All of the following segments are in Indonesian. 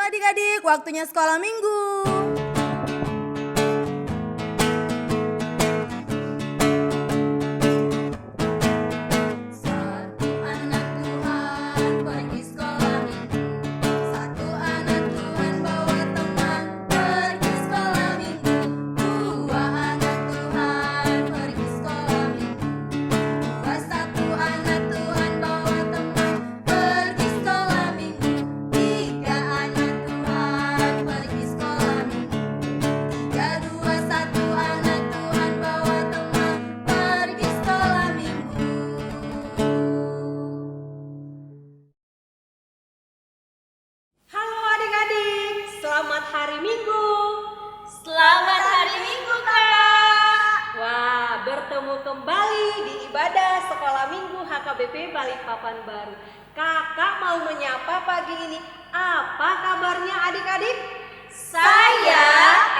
adik-adik, waktunya sekolah minggu. Selamat hari Minggu. Selamat hari Minggu, Kak. Wah, bertemu kembali di ibadah Sekolah Minggu HKBP Balikpapan Baru. Kakak mau menyapa pagi ini. Apa kabarnya adik-adik? Saya,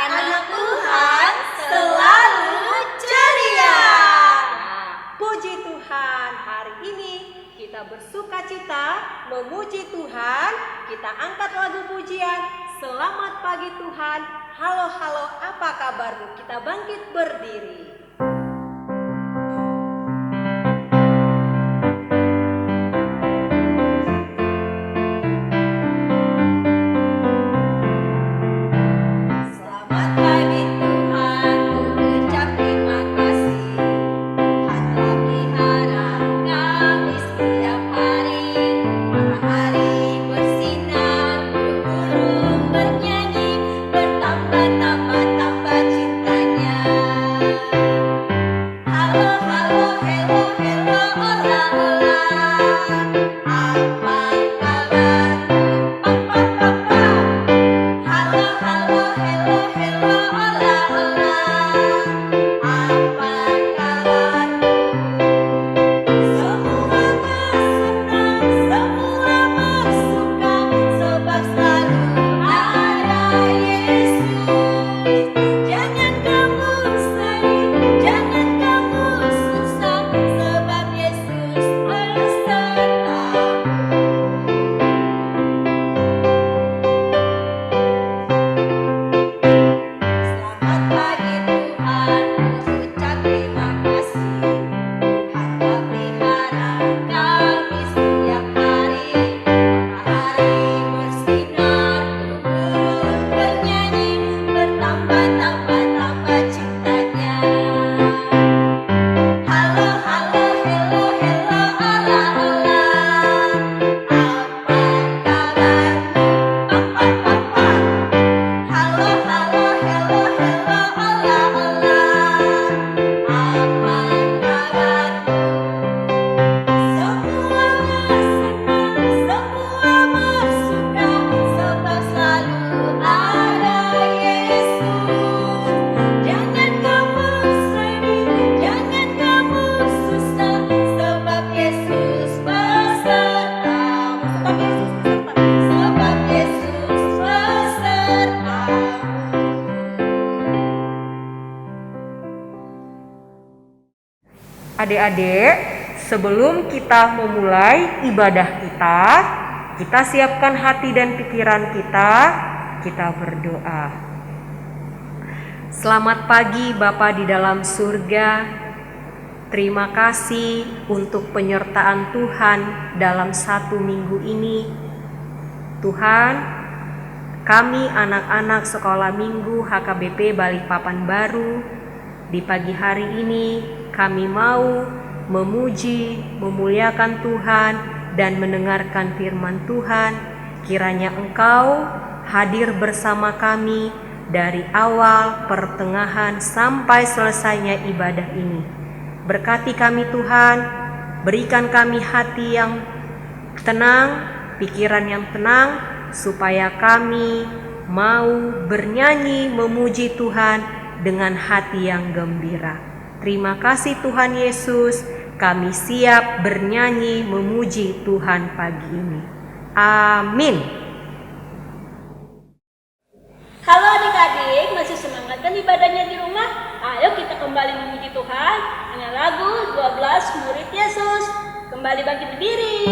anak Tuhan, selalu ceria. Nah, puji Tuhan, hari ini kita bersukacita memuji Tuhan. Kita angkat lagu pujian. Selamat pagi Tuhan. Halo, halo, apa kabarmu? Kita bangkit berdiri. Selamat pagi Tuhan, ku ucap terima kasih. Tuhan telah pelihara kami setiap hari. Matahari bersinar, burung bernyanyi, bertambah-tambah cintanya. Halo, halo, hello, hello, ola, ola. Apa kabarmu? Papa, papa. Halo, halo, hello, hello, ola, ola. Apa kabarmu? Semua bersenang, semua bersuka, sebab selalu ada Yesus. Jangan kamu sedih, jangan kamu susah, sebab Yesus besertamu. Selamat pagi Tuhan, ku ucap terima kasih. Tuhan telah pelihara kami setiap hari. Matahari bersinar, burung bernyanyi, bertambah-tambah cintanya. Halo, halo, hello, hello, ola, ola. Apa kabarmu? Papa, papa. Halo, halo, hello, hello, ola, ola. Apa kabarmu? Semua bersenang, semua bersuka, sebab selalu ada Yesus. Jangan kamu sedih, jangan kamu susah, sebab Yesus besertamu. Sebab Yesus besertamu. Adik-adik, sebelum kita memulai ibadah kita siapkan hati dan pikiran kita berdoa. Selamat pagi Bapa di dalam surga. Terima kasih untuk penyertaan Tuhan dalam 1 minggu ini. Tuhan, kami anak-anak sekolah minggu HKBP Balikpapan Baru, di pagi hari ini kami mau memuji, memuliakan Tuhan dan mendengarkan firman Tuhan. Kiranya Engkau hadir bersama kami dari awal, pertengahan sampai selesainya ibadah ini. Berkati kami Tuhan, berikan kami hati yang tenang, pikiran yang tenang, supaya kami mau bernyanyi memuji Tuhan dengan hati yang gembira. Terima kasih Tuhan Yesus, kami siap bernyanyi memuji Tuhan pagi ini. Amin. Halo adik-adik, masih semangat kan ibadahnya di rumah? Ayo kita kembali memuji Tuhan dengan lagu 12 Murid Yesus. Kembali bangkit berdiri.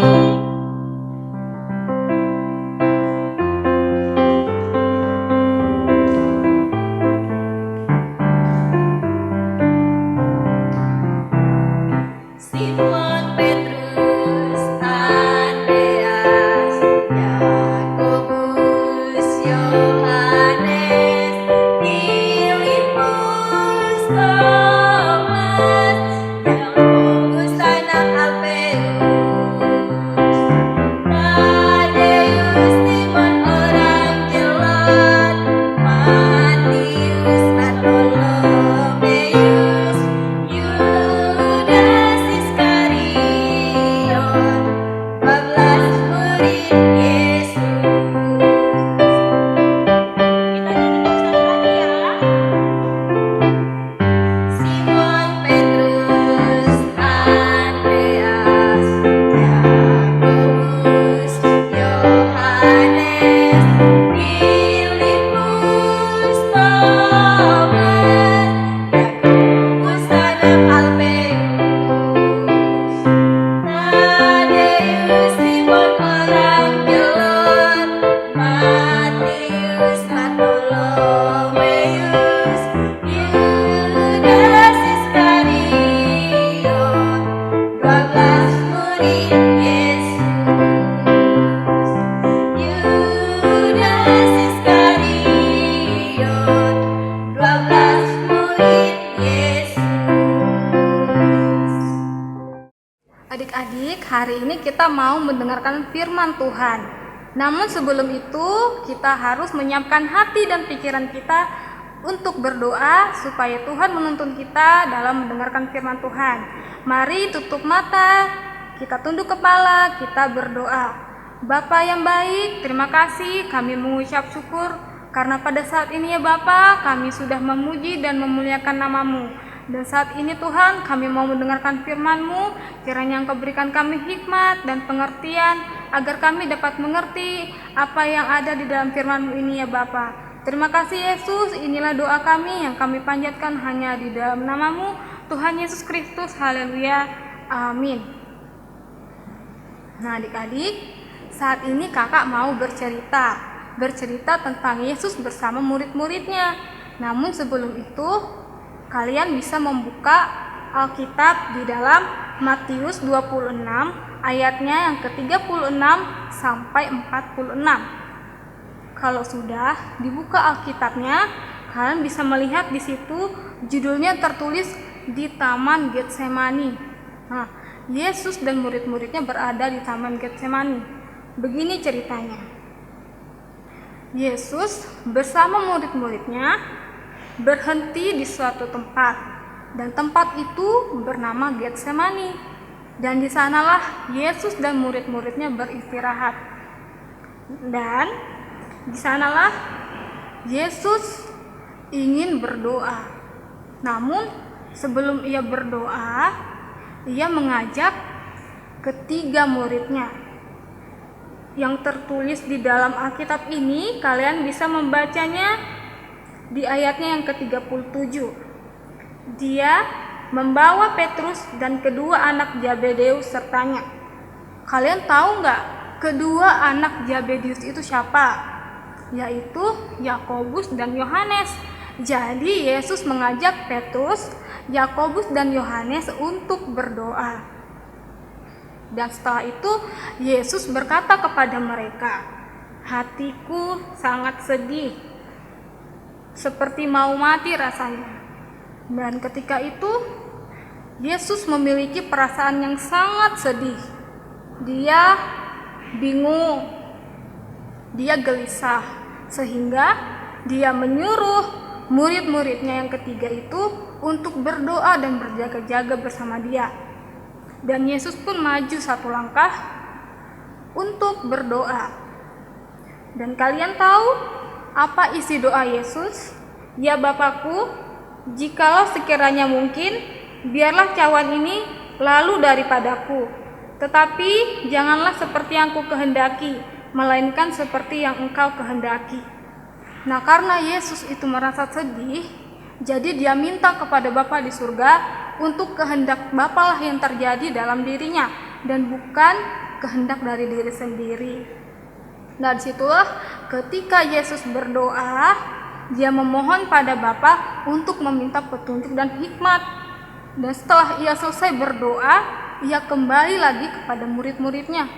hari ini kita mau mendengarkan firman Tuhan. Namun sebelum itu, kita harus menyiapkan hati dan pikiran kita untuk berdoa supaya Tuhan menuntun kita dalam mendengarkan firman Tuhan. Mari tutup mata, kita tunduk kepala, kita berdoa. Bapa yang baik, terima kasih, kami mengucap syukur karena pada saat ini ya Bapa, kami sudah memuji dan memuliakan nama-Mu. Dan saat ini Tuhan, kami mau mendengarkan firman-Mu, kiranya Engkau berikan kami hikmat dan pengertian, agar kami dapat mengerti apa yang ada di dalam firman-Mu ini ya Bapa. Terima kasih Yesus, inilah doa kami yang kami panjatkan hanya di dalam nama-Mu, Tuhan Yesus Kristus, haleluya, amin. Nah adik-adik, saat ini kakak mau bercerita tentang Yesus bersama murid-muridnya. Namun sebelum itu, kalian bisa membuka Alkitab di dalam Matius 26 ayatnya yang ke-36 sampai 46. Kalau sudah dibuka Alkitabnya, kalian bisa melihat di situ judulnya tertulis di Taman Getsemani. Nah, Yesus dan murid-muridnya berada di Taman Getsemani. Begini ceritanya. Yesus bersama murid-muridnya berhenti di suatu tempat, dan tempat itu bernama Getsemani. Dan di sanalah Yesus dan murid-muridnya beristirahat. Dan di sanalah Yesus ingin berdoa. Namun sebelum ia berdoa, ia mengajak ketiga muridnya. Yang tertulis di dalam Alkitab ini, kalian bisa membacanya di ayatnya yang ke-37. Dia membawa Petrus dan kedua anak Zebedeus sertanya. Kalian tahu nggak kedua anak Zebedeus itu siapa? Yaitu Yakobus dan Yohanes. Jadi Yesus mengajak Petrus, Yakobus dan Yohanes untuk berdoa. Dan setelah itu Yesus berkata kepada mereka, "Hatiku sangat sedih, seperti mau mati rasanya." Dan ketika itu Yesus memiliki perasaan yang sangat sedih. Dia bingung, dia gelisah, sehingga dia menyuruh murid-muridnya yang ketiga itu untuk berdoa dan berjaga-jaga bersama dia. Dan Yesus pun maju satu langkah untuk berdoa. Dan kalian tahu apa isi doa Yesus? "Ya Bapakku, jikalau sekiranya mungkin, biarlah cawan ini lalu daripadaku. Tetapi janganlah seperti yang ku kehendaki, melainkan seperti yang Engkau kehendaki." Nah, karena Yesus itu merasa sedih, jadi dia minta kepada Bapa di surga untuk kehendak Bapa lah yang terjadi dalam dirinya, dan bukan kehendak dari diri sendiri. Nah, disitulah ketika Yesus berdoa, dia memohon pada Bapa untuk meminta petunjuk dan hikmat. Dan setelah ia selesai berdoa, ia kembali lagi kepada murid-muridnya.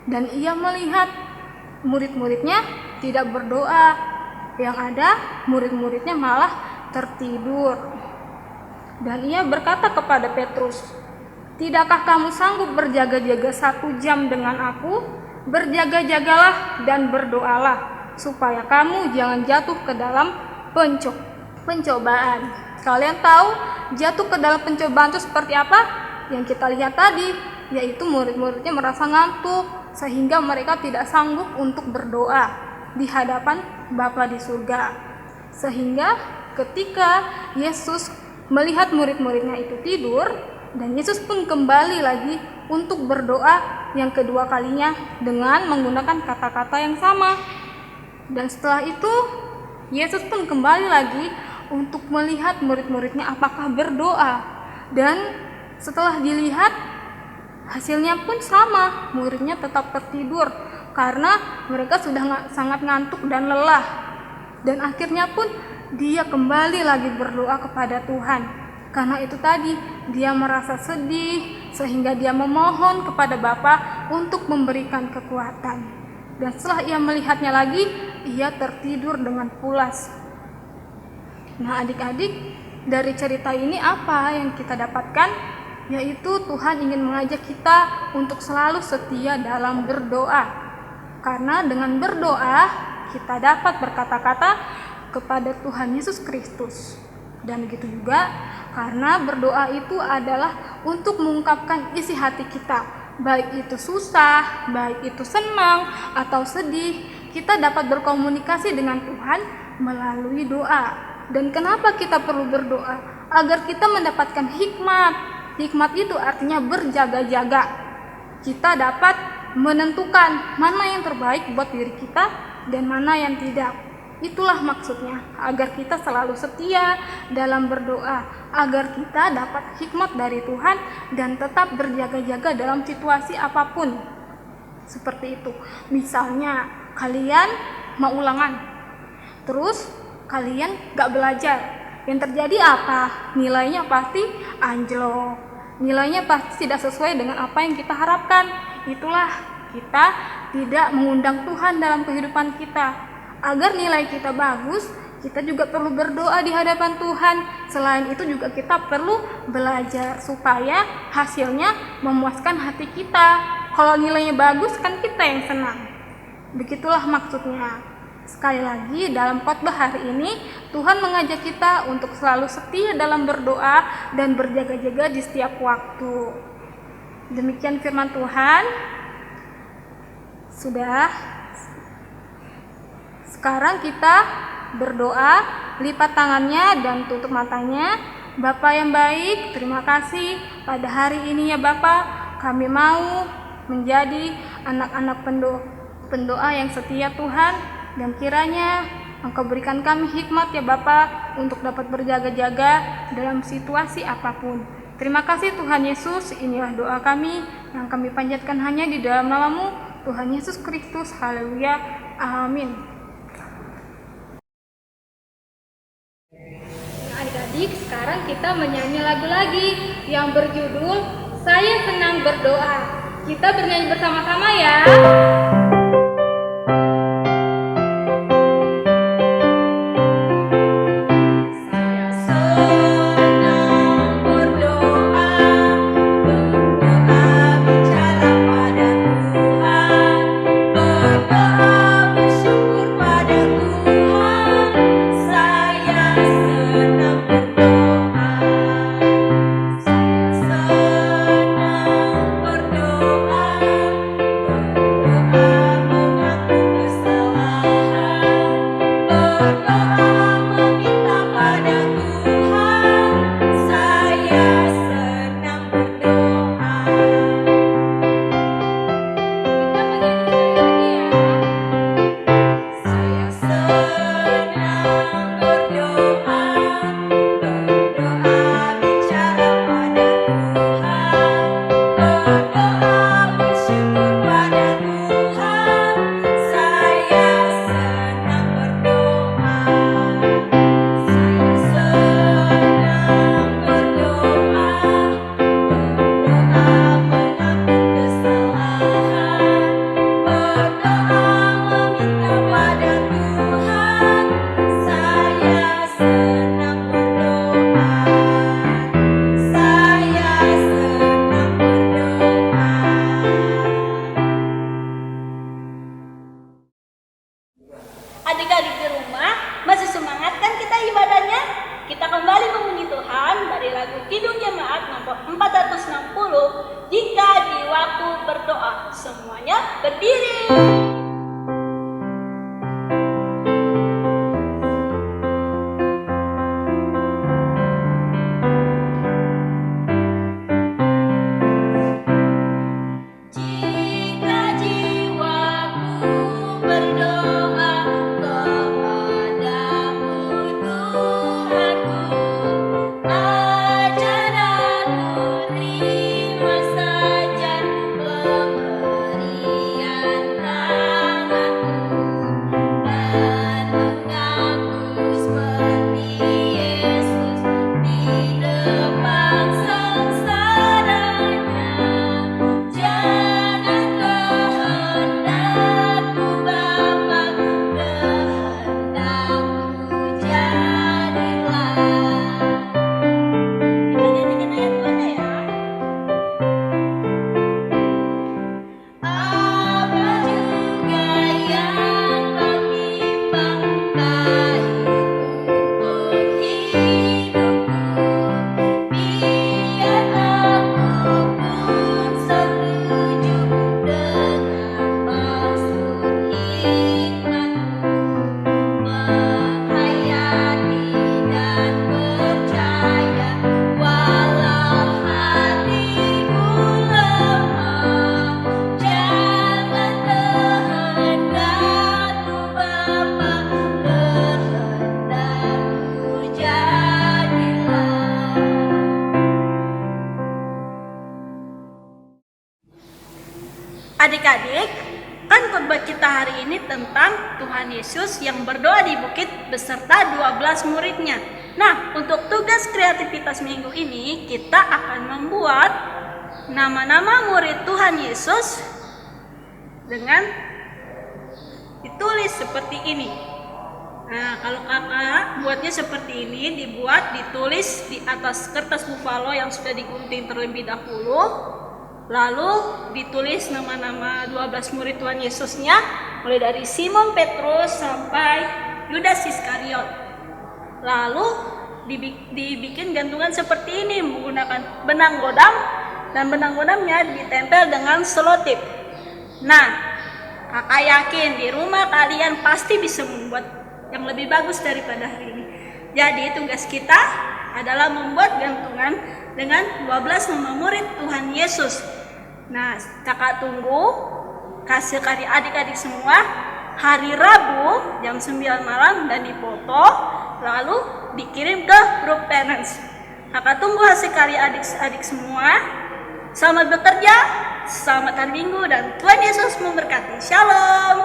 Dan ia melihat murid-muridnya tidak berdoa. Yang ada murid-muridnya malah tertidur. Dan ia berkata kepada Petrus, "Tidakkah kamu sanggup berjaga-jaga 1 jam dengan aku? Berjaga-jagalah dan berdoalah, supaya kamu jangan jatuh ke dalam pencobaan." Kalian tahu jatuh ke dalam pencobaan itu seperti apa? Yang kita lihat tadi, yaitu murid-muridnya merasa ngantuk, sehingga mereka tidak sanggup untuk berdoa di hadapan Bapa di surga. Sehingga ketika Yesus melihat murid-muridnya itu tidur, dan Yesus pun kembali lagi untuk berdoa yang kedua kalinya dengan menggunakan kata-kata yang sama. Dan setelah itu Yesus pun kembali lagi untuk melihat murid-muridnya apakah berdoa. Dan setelah dilihat, hasilnya pun sama, muridnya tetap tertidur karena mereka sudah sangat ngantuk dan lelah. Dan akhirnya pun dia kembali lagi berdoa kepada Tuhan. Karena itu tadi, dia merasa sedih sehingga dia memohon kepada Bapa untuk memberikan kekuatan. Dan setelah ia melihatnya lagi, ia tertidur dengan pulas. Nah, adik-adik, dari cerita ini apa yang kita dapatkan? yaitu Tuhan ingin mengajak kita untuk selalu setia dalam berdoa. Karena dengan berdoa kita dapat berkata-kata kepada Tuhan Yesus Kristus. Dan begitu juga karena berdoa itu adalah untuk mengungkapkan isi hati kita, baik itu susah, baik itu senang atau sedih, kita dapat berkomunikasi dengan Tuhan melalui doa. Dan kenapa kita perlu berdoa? Agar kita mendapatkan hikmat. Hikmat itu artinya berjaga-jaga. Kita dapat menentukan mana yang terbaik buat diri kita dan mana yang tidak. Itulah maksudnya, agar kita selalu setia dalam berdoa, agar kita dapat hikmat dari Tuhan dan tetap berjaga-jaga dalam situasi apapun. Seperti itu. Misalnya, kalian mau ulangan, terus kalian gak belajar. Yang terjadi apa? Nilainya pasti anjlok. Nilainya pasti tidak sesuai dengan apa yang kita harapkan. Itulah kita tidak mengundang Tuhan dalam kehidupan kita. Agar nilai kita bagus, kita juga perlu berdoa di hadapan Tuhan. Selain itu juga kita perlu belajar supaya hasilnya memuaskan hati kita. Kalau nilainya bagus kan kita yang senang. Begitulah maksudnya. Sekali lagi dalam khotbah hari ini Tuhan mengajak kita untuk selalu setia dalam berdoa dan berjaga-jaga di setiap waktu. Demikian firman Tuhan. Sudah. Sekarang kita berdoa, lipat tangannya dan tutup matanya. Bapa yang baik, terima kasih pada hari ini ya Bapa, kami mau menjadi anak-anak pendoa yang setia Tuhan, dan kiranya Engkau berikan kami hikmat ya Bapa untuk dapat berjaga-jaga dalam situasi apapun. Terima kasih Tuhan Yesus, inilah doa kami yang kami panjatkan hanya di dalam nama-Mu, Tuhan Yesus Kristus. Haleluya. Amin. Adik-adik, sekarang kita menyanyi lagu lagi yang berjudul Saya Senang Berdoa. Kita bernyanyi bersama-sama ya. Adik-adik di rumah, masih semangat kan kita ibadahnya? Kita kembali memuji Tuhan dari lagu Kidung Jemaat nomor 460, Jika di Waktu Berdoa. Semuanya berdiri. Terima saja pemberian adik-adik, kan khotbah kita hari ini tentang Tuhan Yesus yang berdoa di bukit beserta 12 muridnya. Nah, untuk tugas kreativitas minggu ini, kita akan membuat nama-nama murid Tuhan Yesus dengan ditulis seperti ini. Nah, kalau kakak buatnya seperti ini, ditulis di atas kertas buffalo yang sudah digunting terlebih dahulu. Lalu ditulis nama-nama 12 murid Tuhan Yesusnya, mulai dari Simon Petrus sampai Yudas Iskariot. Lalu dibikin gantungan seperti ini menggunakan benang godam, dan benang godamnya ditempel dengan selotip. Nah, kakak yakin di rumah kalian pasti bisa membuat yang lebih bagus daripada hari ini. Jadi tugas kita adalah membuat gantungan dengan 12 nama murid Tuhan Yesus. Nah, kakak tunggu kasih adik-adik semua hari Rabu jam 9 malam dan dipoto, lalu dikirim ke grup parents. Kakak tunggu hasil karya adik-adik semua. Selamat bekerja, selamat hari Minggu, dan Tuhan Yesus memberkati. Shalom.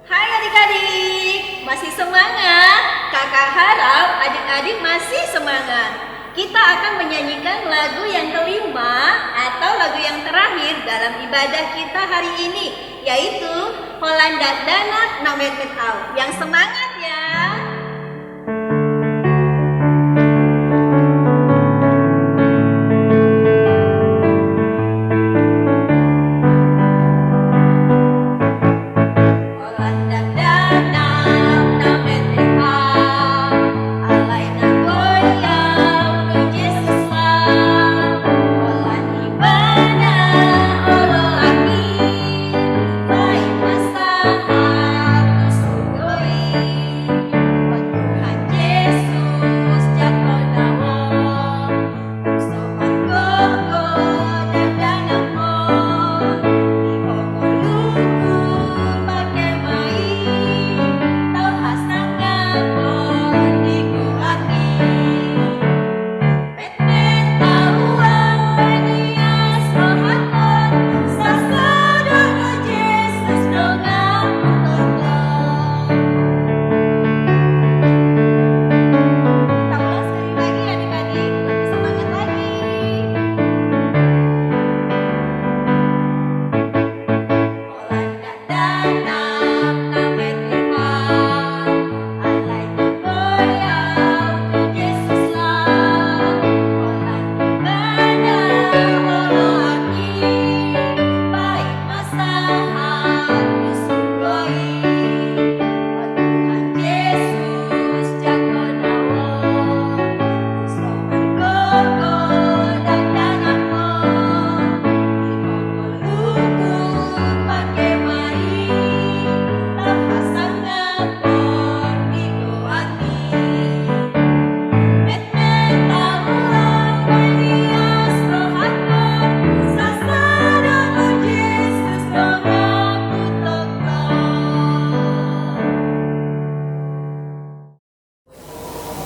Hai adik-adik, masih semangat? Kakak harap adik-adik masih semangat. Kita akan menyanyikan lagu yang kelima atau lagu yang terakhir dalam ibadah kita hari ini, yaitu Holanda Dana Namet Metau. Yang semangat ya!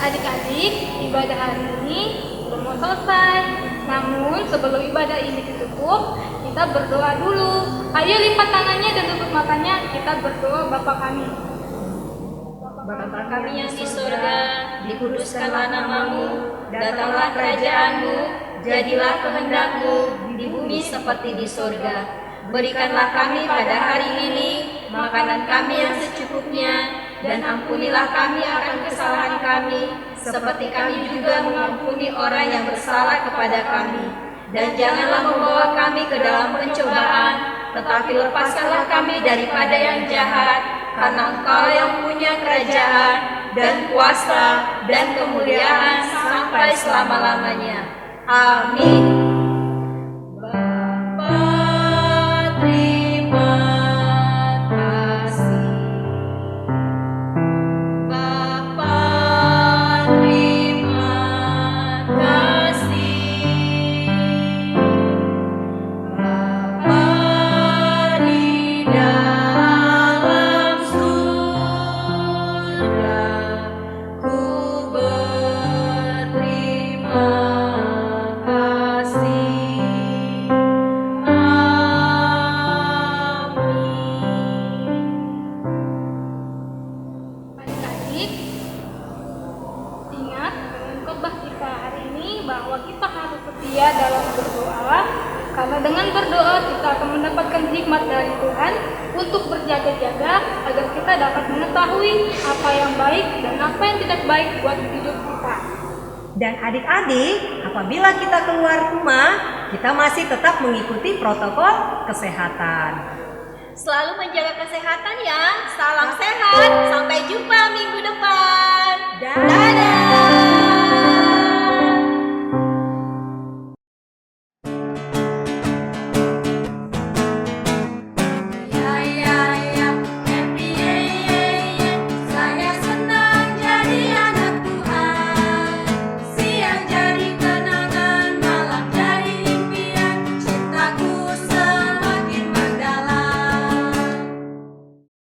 Adik-adik, ibadah hari ini belum mau selesai. Namun sebelum ibadah ini ditutup, kita berdoa dulu. Ayo lipat tangannya dan tutup matanya, kita berdoa Bapa kami. Bapa kami yang di surga, dikuduskanlah namamu, datanglah kerajaanmu, jadilah kehendakmu di bumi seperti di surga. Berikanlah kami pada hari ini makanan kami yang secukupnya, dan ampunilah kami akan kesalahan kami, seperti kami juga mengampuni orang yang bersalah kepada kami. Dan janganlah membawa kami ke dalam pencobaan, tetapi lepaskanlah kami daripada yang jahat, karena Engkau yang punya kerajaan, dan kuasa, dan kemuliaan sampai selama-lamanya. Amin. Ku berterima kasih. hikmat dari Tuhan untuk berjaga-jaga agar kita dapat mengetahui apa yang baik dan apa yang tidak baik buat hidup kita. Dan adik-adik, apabila kita keluar rumah, kita masih tetap mengikuti protokol kesehatan. Selalu menjaga kesehatan ya. Salam sehat. Sampai jumpa minggu depan. Dadah.